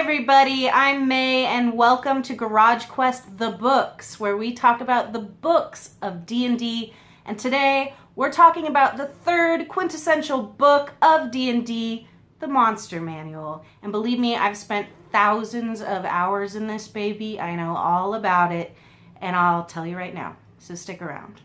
everybody, I'm May and welcome to Garage Quest The Books, where we talk about the books of D&D, and today we're talking about the third quintessential book of D&D, the Monster Manual. And believe me, I've spent thousands of hours in this baby. I know all about it, and I'll tell you right now, so stick around.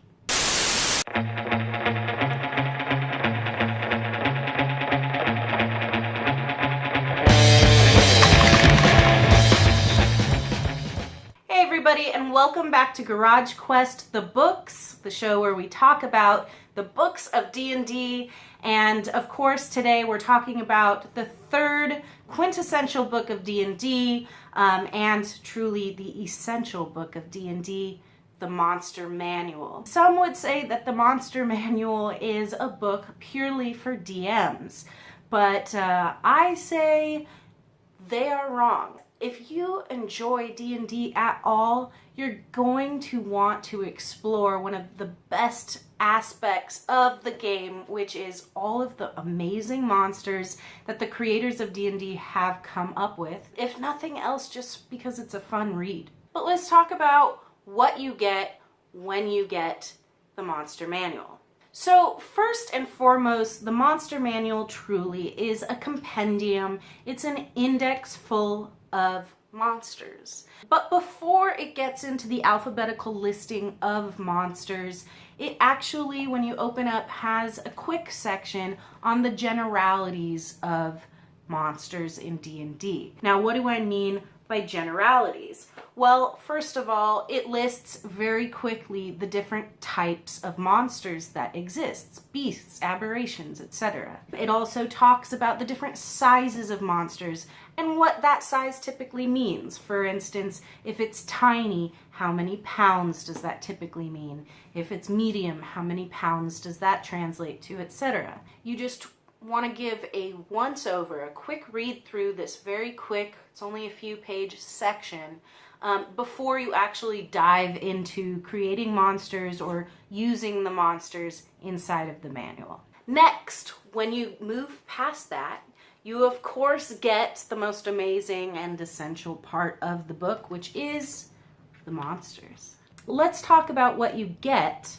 Everybody, and welcome back to Garage Quest The Books, the show where we talk about the books of D&D, and of course today we're talking about the third quintessential book of D&D, and truly the essential book of D&D, the Monster Manual. Some would say that the Monster Manual is a book purely for DMs, but I say they are wrong. If you enjoy D&D at all, you're going to want to explore one of the best aspects of the game, which is all of the amazing monsters that the creators of D&D have come up with, if nothing else, just because it's a fun read. But let's talk about what you get when you get the Monster Manual. So first and foremost, the Monster Manual truly is a compendium. It's an index full of monsters. But before it gets into the alphabetical listing of monsters, it actually, when you open up, has a quick section on the generalities of monsters in D&D. Now, what do I mean by generalities? Well, first of all, it lists very quickly the different types of monsters that exist, beasts, aberrations, etc. It also talks about the different sizes of monsters and what that size typically means. For instance, if it's tiny, how many pounds does that typically mean? If it's medium, how many pounds does that translate to, etc. You just want to give a once-over, a quick read through this very quick, it's only a few page section, before you actually dive into creating monsters or using the monsters inside of the manual. Next, when you move past that, you of course get the most amazing and essential part of the book, which is the monsters. Let's talk about what you get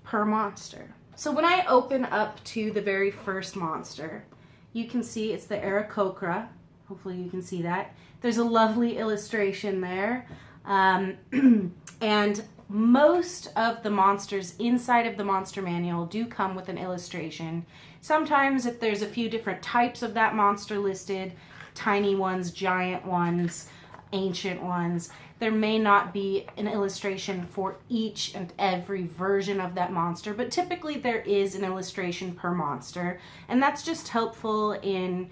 per monster. So when I open up to the very first monster, you can see it's the Aarakocra. Hopefully you can see that. There's a lovely illustration there. And most of the monsters inside of the Monster Manual do come with an illustration. Sometimes if there's a few different types of that monster listed, tiny ones, giant ones, ancient ones, there may not be an illustration for each and every version of that monster, but typically there is an illustration per monster, and that's just helpful in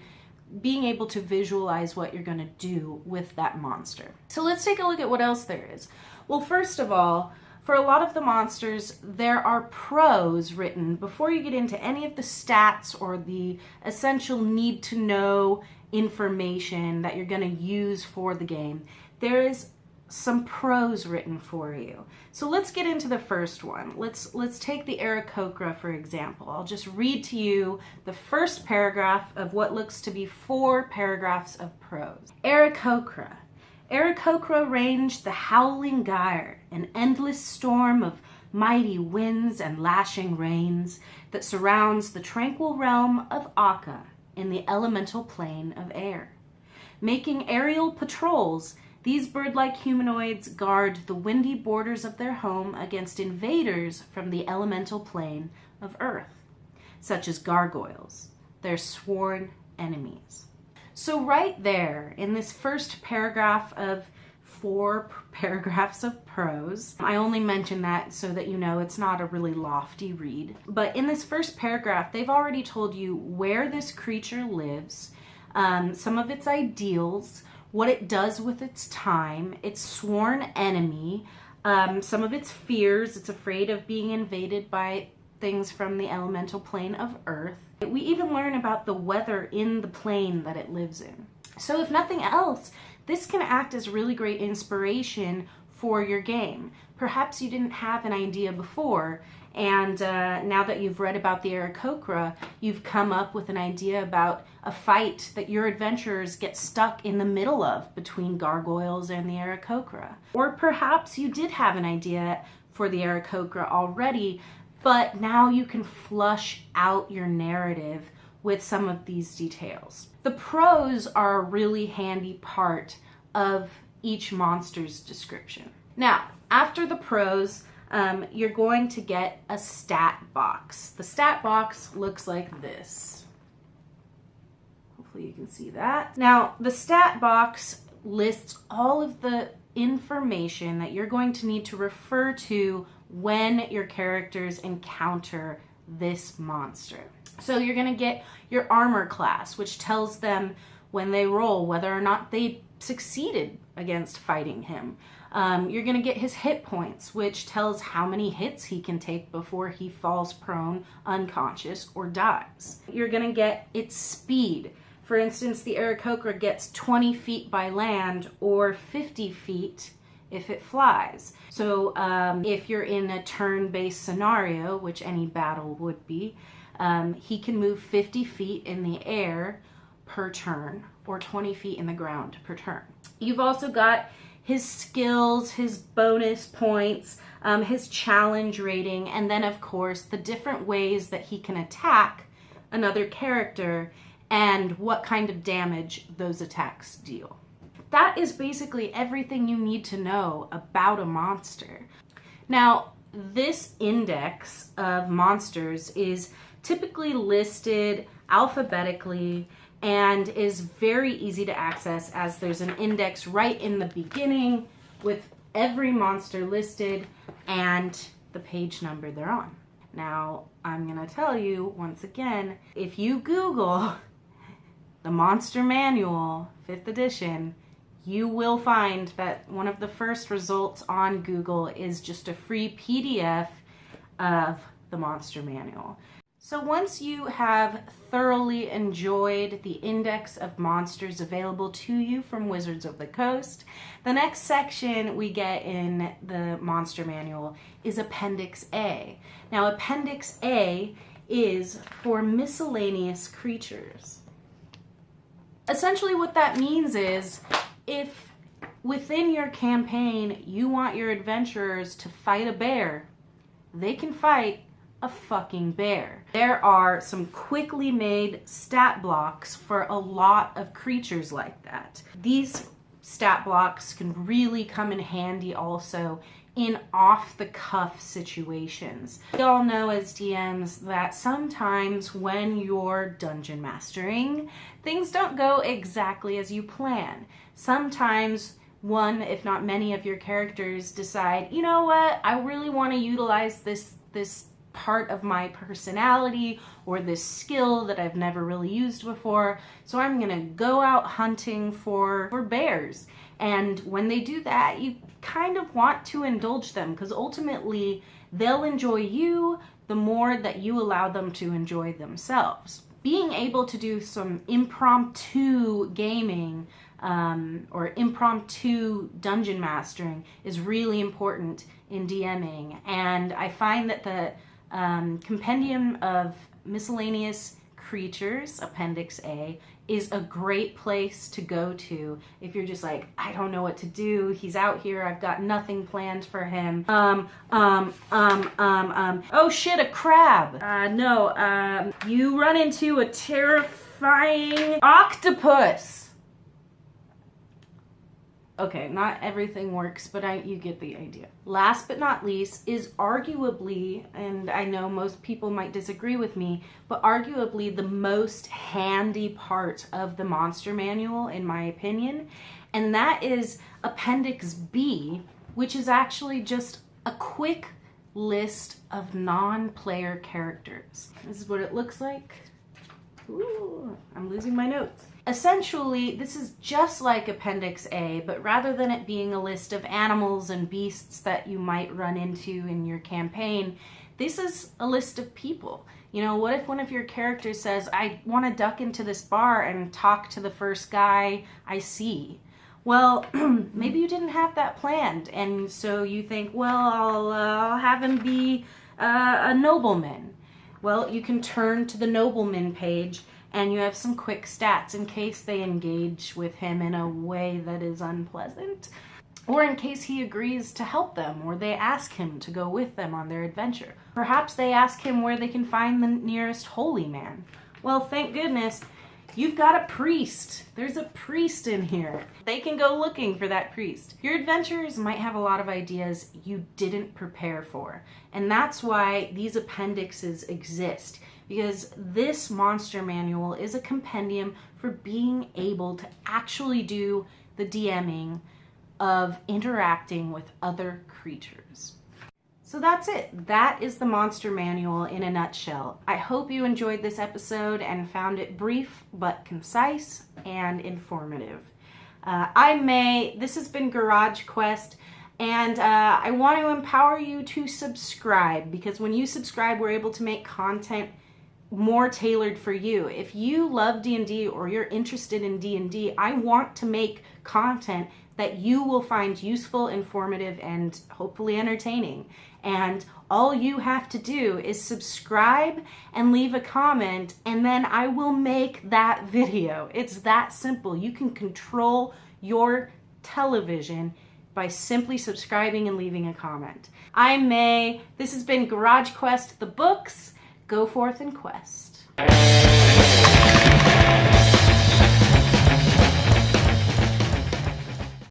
being able to visualize what you're going to do with that monster. So let's take a look at what else there is. Well, first of all, for a lot of the monsters, there are prose written before you get into any of the stats or the essential need-to-know information that you're going to use for the game. There is some prose written for you. So let's get into the first one. Let's take the Aarakocra, for example. I'll just read to you the first paragraph of what looks to be 4 paragraphs of prose. Aarakocra. Aarakocra ranged the howling gyre, an endless storm of mighty winds and lashing rains that surrounds the tranquil realm of Akka in the elemental plane of air. Making aerial patrols, these bird-like humanoids guard the windy borders of their home against invaders from the elemental plane of Earth, such as gargoyles, their sworn enemies. So right there, in this first paragraph of 4 paragraphs of prose, I only mention that so that you know it's not a really lofty read, but in this first paragraph, they've already told you where this creature lives, some of its ideals, what it does with its time, its sworn enemy, some of its fears. It's afraid of being invaded by things from the elemental plane of Earth. We even learn about the weather in the plane that it lives in. So if nothing else, this can act as really great inspiration for your game. Perhaps you didn't have an idea before, And now that you've read about the Aarakocra, you've come up with an idea about a fight that your adventurers get stuck in the middle of between gargoyles and the Aarakocra. Or perhaps you did have an idea for the Aarakocra already, but now you can flush out your narrative with some of these details. The prose are a really handy part of each monster's description. Now, after the prose, you're going to get a stat box. The stat box looks like this. Hopefully you can see that. Now, the stat box lists all of the information that you're going to need to refer to when your characters encounter this monster. So you're going to get your armor class, which tells them when they roll whether or not they succeeded against fighting him. You're going to get his hit points, which tells how many hits he can take before he falls prone, unconscious, or dies. You're going to get its speed. For instance, the Aarakocra gets 20 feet by land or 50 feet if it flies. So if you're in a turn-based scenario, which any battle would be, he can move 50 feet in the air per turn or 20 feet in the ground per turn. You've also got his skills, his bonus points, his challenge rating, and then of course the different ways that he can attack another character and what kind of damage those attacks deal. That is basically everything you need to know about a monster. Now, this index of monsters is typically listed alphabetically and is very easy to access, as there's an index right in the beginning with every monster listed and the page number they're on. Now, I'm going to tell you once again, if you Google the Monster Manual, 5th edition, you will find that one of the first results on Google is just a free PDF of the Monster Manual. So once you have thoroughly enjoyed the index of monsters available to you from Wizards of the Coast, the next section we get in the Monster Manual is Appendix A. Now, Appendix A is for Miscellaneous Creatures. Essentially what that means is, if within your campaign you want your adventurers to fight a bear, they can fight a fucking bear. There are some quickly made stat blocks for a lot of creatures like that. These stat blocks can really come in handy also in off-the-cuff situations. We all know as DMs that sometimes when you're dungeon mastering, things don't go exactly as you plan. Sometimes one, if not many of your characters decide, you know what, I really want to utilize this part of my personality or this skill that I've never really used before, so I'm gonna go out hunting for bears. And when they do that, you kind of want to indulge them, because ultimately they'll enjoy you the more that you allow them to enjoy themselves. Being able to do some impromptu gaming or impromptu dungeon mastering is really important in DMing, and I find that the compendium of Miscellaneous Creatures, Appendix A, is a great place to go to if you're just like, I don't know what to do, he's out here, I've got nothing planned for him. Oh shit, a crab. You run into a terrifying octopus. Okay, not everything works, but you get the idea. Last but not least is arguably, and I know most people might disagree with me, but arguably the most handy part of the Monster Manual, in my opinion, and that is Appendix B, which is actually just a quick list of non-player characters. This is what it looks like. Ooh, I'm losing my notes. Essentially, this is just like Appendix A, but rather than it being a list of animals and beasts that you might run into in your campaign, this is a list of people. You know, what if one of your characters says, I want to duck into this bar and talk to the first guy I see? Well, maybe you didn't have that planned, and so you think, well, I'll have him be a nobleman. Well, you can turn to the nobleman page and you have some quick stats in case they engage with him in a way that is unpleasant, or in case he agrees to help them, or they ask him to go with them on their adventure. Perhaps they ask him where they can find the nearest holy man. Well, thank goodness, you've got a priest. There's a priest in here. They can go looking for that priest. Your adventurers might have a lot of ideas you didn't prepare for, and that's why these appendixes exist, because this monster manual is a compendium for being able to actually do the DMing of interacting with other creatures. So that's it. That is the monster manual in a nutshell. I hope you enjoyed this episode and found it brief but concise and informative. This has been Garage Quest, and I want to empower you to subscribe, because when you subscribe, we're able to make content more tailored for you. If you love D&D or you're interested in D&D, I want to make content that you will find useful, informative, and hopefully entertaining. And all you have to do is subscribe and leave a comment, and then I will make that video. It's that simple. You can control your television by simply subscribing and leaving a comment. I'm May. This has been Garage Quest, the books. Go forth and quest.